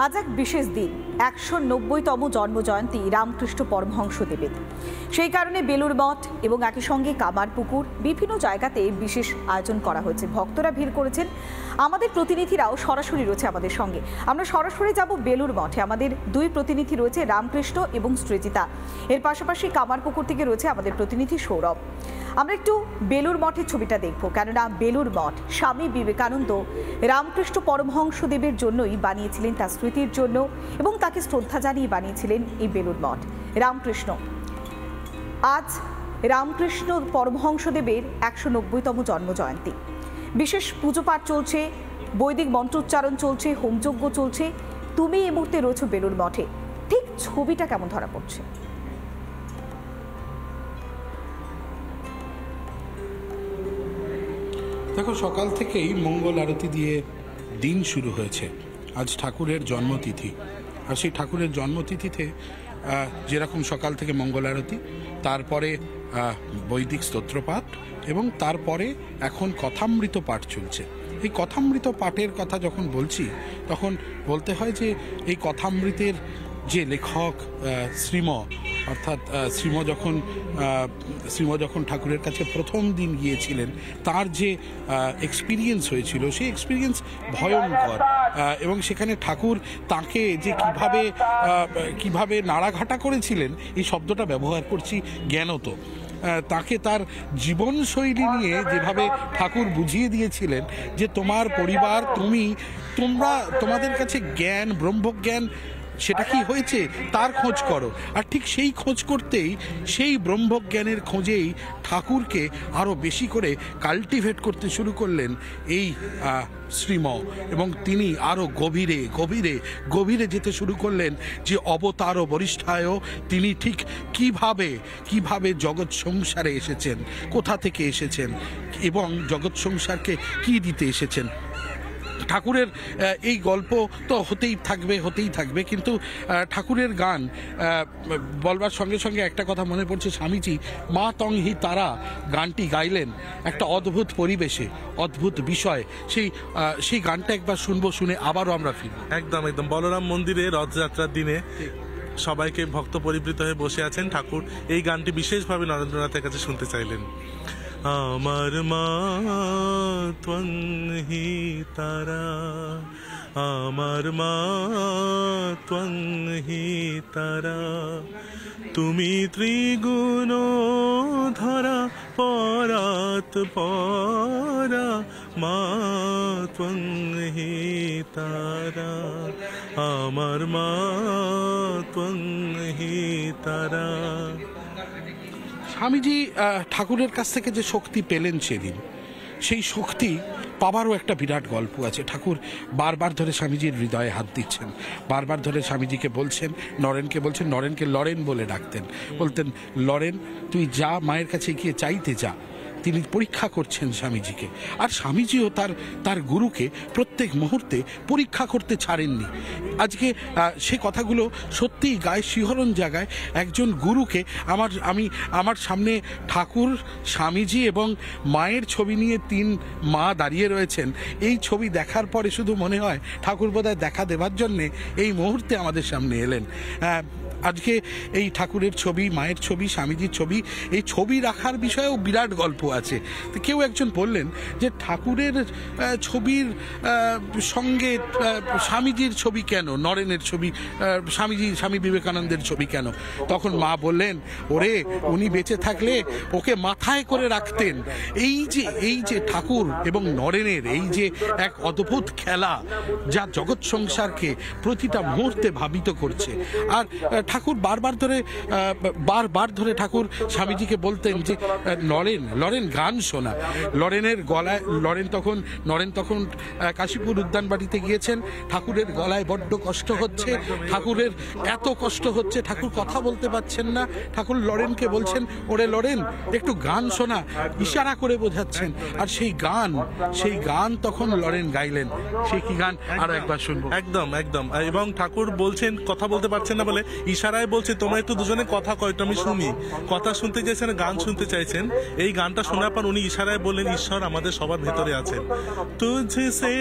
আজ এক বিশেষ দিন, ১৯০তম জন্মজয়ন্তী রামকৃষ্ণ পরমহংসদেবের। সেই কারণে বেলুড় মঠ এবং একই সঙ্গে কামারপুকুর বিভিন্ন জায়গাতে বিশেষ আয়োজন করা হয়েছে। ভক্তরা ভিড় করেছেন। আমাদের প্রতিনিধিরাও সরাসরি রয়েছে আমাদের সঙ্গে। আমরা সরাসরি যাব বেলুড় মঠে। আমাদের দুই প্রতিনিধি রয়েছে, রামকৃষ্ণ এবং সৃজিতা। এর পাশাপাশি কামারপুকুর থেকে রয়েছে আমাদের প্রতিনিধি সৌরভ। আমরা একটু বেলুড় মঠের ছবিটা দেখব, কেননা বেলুড় মঠ স্বামী বিবেকানন্দ রামকৃষ্ণ পরমহংসদেবের জন্যই বানিয়েছিলেন, তার স্মৃতির জন্য, এবং তাকে শ্রদ্ধা জানিয়ে বানিয়েছিলেন এই বেলুড় মঠ। রামকৃষ্ণ, আজ রামকৃষ্ণ পরমহংসদেবের ১৯০তম জন্মজয়ন্তী। বিশেষ পুজো পাঠ চলছে, বৈদিক মন্ত্রোচ্চারণ চলছে, হোমযজ্ঞ চলছে। তুমি এই মুহূর্তে রয়েছো বেলুড় মঠে, ঠিক ছবিটা কেমন ধরা পড়ছে? দেখো, সকাল থেকেই মঙ্গল আরতি দিয়ে দিন শুরু হয়েছে। আজ ঠাকুরের জন্মতিথি, আর সেই ঠাকুরের জন্মতিথিতে যেরকম সকাল থেকে মঙ্গল আরতি, তারপরে বৈদিক স্তোত্রপাঠ, এবং তারপরে এখন কথামৃত পাঠ চলছে। এই কথামৃত পাঠের কথা যখন বলছি, তখন বলতে হয় যে এই কথামৃতের যে লেখক শ্রীম, অর্থাৎ শ্রীম যখন ঠাকুরের কাছে প্রথম দিন গিয়েছিলেন, তার যে এক্সপিরিয়েন্স হয়েছিল, সেই এক্সপিরিয়েন্স ভয়ঙ্কর। এবং সেখানে ঠাকুর তাকে যে কিভাবে নাড়াঘাটা করেছিলেন, এই শব্দটা ব্যবহার করছি জ্ঞানত। তাকে তার জীবনশৈলী নিয়ে যেভাবে ঠাকুর বুঝিয়ে দিয়েছিলেন যে তোমার পরিবার, তোমাদের কাছে জ্ঞান, ব্রহ্মজ্ঞান সেটা কি হয়েছে তার খোঁজ করো। আর ঠিক সেই খোঁজ করতেই, সেই ব্রহ্মজ্ঞানের খোঁজেই ঠাকুরকে আরও বেশি করে কাল্টিভেট করতে শুরু করলেন এই শ্রীম, এবং তিনি আরও গভীরে গভীরে গভীরে যেতে শুরু করলেন যে অবতার ও বরিষ্ঠায় তিনি ঠিক কিভাবে জগৎ সংসারে এসেছেন, কোথা থেকে এসেছেন, এবং জগৎ সংসারকে কি দিতে এসেছেন। ঠাকুরের এই গল্প তো হতেই থাকবে, কিন্তু ঠাকুরের গান বলবার সঙ্গে সঙ্গে একটা কথা মনে পড়ছে, স্বামীজি মা তং হি তারা গানটি গাইলেন একটা অদ্ভুত পরিবেশে, অদ্ভুত বিষয়। সেই গানটা একবার শুনবো, শুনে আবারও আমরা ফিরবো। একদম বলরাম মন্দিরে রথযাত্রার দিনে সবাইকে ভক্ত পরিবৃত হয়ে বসে আছেন। ঠাকুর এই গানটি বিশেষভাবে নরেন্দ্রনাথের কাছে শুনতে চাইলেন। আমার মা ত্বং হি তারা, আমার মা ত্বং হি তারা, তুমি ত্রিগুণ ধরা পরাত পরা, মা ত্বং হি তারা, আমার মা ত্বং হি তারা। স্বামীজি ঠাকুরের কাছ থেকে যে শক্তি পেলেন সেদিন, সেই শক্তি পাবারও একটা বিরাট গল্প আছে। ঠাকুর বারবার ধরে স্বামীজির হৃদয়ে হাত দিচ্ছেন, বারবার ধরে স্বামীজিকে বলছেন, নরেনকে লরেন বলে ডাকতেন, বলতেন লরেন তুই যা, মায়ের কাছে গিয়ে চাইতে যা। তিনি পরীক্ষা করছেন স্বামীজিকে, আর স্বামীজিও তার গুরুকে প্রত্যেক মুহূর্তে পরীক্ষা করতে ছাড়েননি। আজকে সে কথাগুলো সত্যিই গায়ে শিহরণ জাগায়। একজন গুরুকে আমার সামনে ঠাকুর, স্বামীজি এবং মায়ের ছবি নিয়ে তিন মা দাঁড়িয়ে রয়েছেন। এই ছবি দেখার পরে শুধু মনে হয় ঠাকুর বোধহয় দেখা দেবার জন্যে এই মুহূর্তে আমাদের সামনে এলেন। আজকে এই ঠাকুরের ছবি, মায়ের ছবি, স্বামীজির ছবি, এই ছবি রাখার বিষয়েও বিরাট গল্প আছে। তো কেউ একজন বললেন যে ঠাকুরের ছবির সঙ্গে স্বামীজির ছবি কেন, নরেনের ছবি, স্বামী বিবেকানন্দের ছবি কেন? তখন মা বললেন, ওরে উনি বেঁচে থাকলে ওকে মাথায় করে রাখতেন। এই যে ঠাকুর এবং নরেনের এই যে এক অদ্ভুত খেলা, যা জগৎ সংসারকে প্রতিটা মুহূর্তে ভাবিত করছে। আর ঠাকুর বারবার ধরে ঠাকুর স্বামীজিকে বলতেন যে লরেন গান শোনা। নরেন তখন কাশীপুর উদ্যানবাড়িতে গিয়েছেন। ঠাকুরের গলায় বড্ড কষ্ট হচ্ছে, ঠাকুরের এত কষ্ট হচ্ছে, ঠাকুর কথা বলতে পারছেন না। ঠাকুর লরেনকে বলছেন, ওরে লরেন একটু গান শোনা, ইশারা করে বোঝাচ্ছেন। আর সেই গান তখন লরেন গাইলেন। সেই কি গান আরো একবার শুনবো। একদম এবং ঠাকুর বলছেন কথা বলতে পারছেন না বলে ইশারায় বলছে তোমরা একটু দুজনে কথা কয়টা আমি শুনি। কথা শুনতে চাইছেন, গান শুনতে চাইছেন। এই গানটা শোনার পর উনি ইশারায় বললেন ঈশ্বর আমাদের সবার ভেতরে আছেন। তুঝসে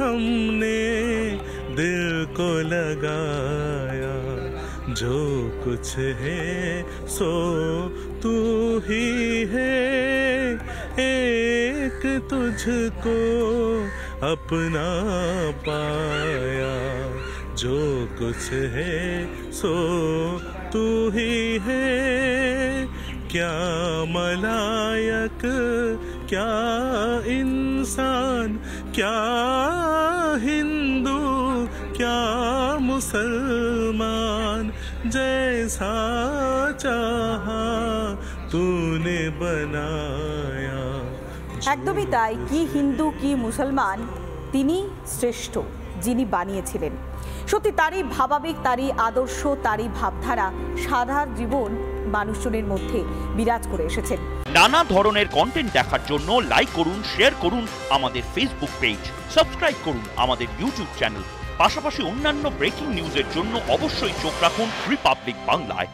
हमने दिल तुझको लगाया, जो कुछ है सो तू ही है, एक तुझको अपना पाया, जो कुछ है सो तू ही है। क्या मलायक, क्या इंसान, क्या हिंदू, क्या मुसलमान, जैसा चाहा तूने बनाया। একদমই তাই। কি হিন্দু কি মুসলমান, তিনি শ্রেষ্ঠ যিনি বানিয়েছিলেন। সত্যি তারই ভাবাবেগ, তারই আদর্শ, তারই ভাবধারা সারা জীবন মানুষজনের মধ্যে বিরাজ করে এসেছেন। নানা ধরনের কন্টেন্ট দেখার জন্য লাইক করুন, শেয়ার করুন আমাদের ফেসবুক পেজ, সাবস্ক্রাইব করুন আমাদের ইউটিউব চ্যানেল। পাশাপাশি অন্যান্য ব্রেকিং নিউজের জন্য অবশ্যই চোখ রাখুন রিপাবলিক বাংলায়।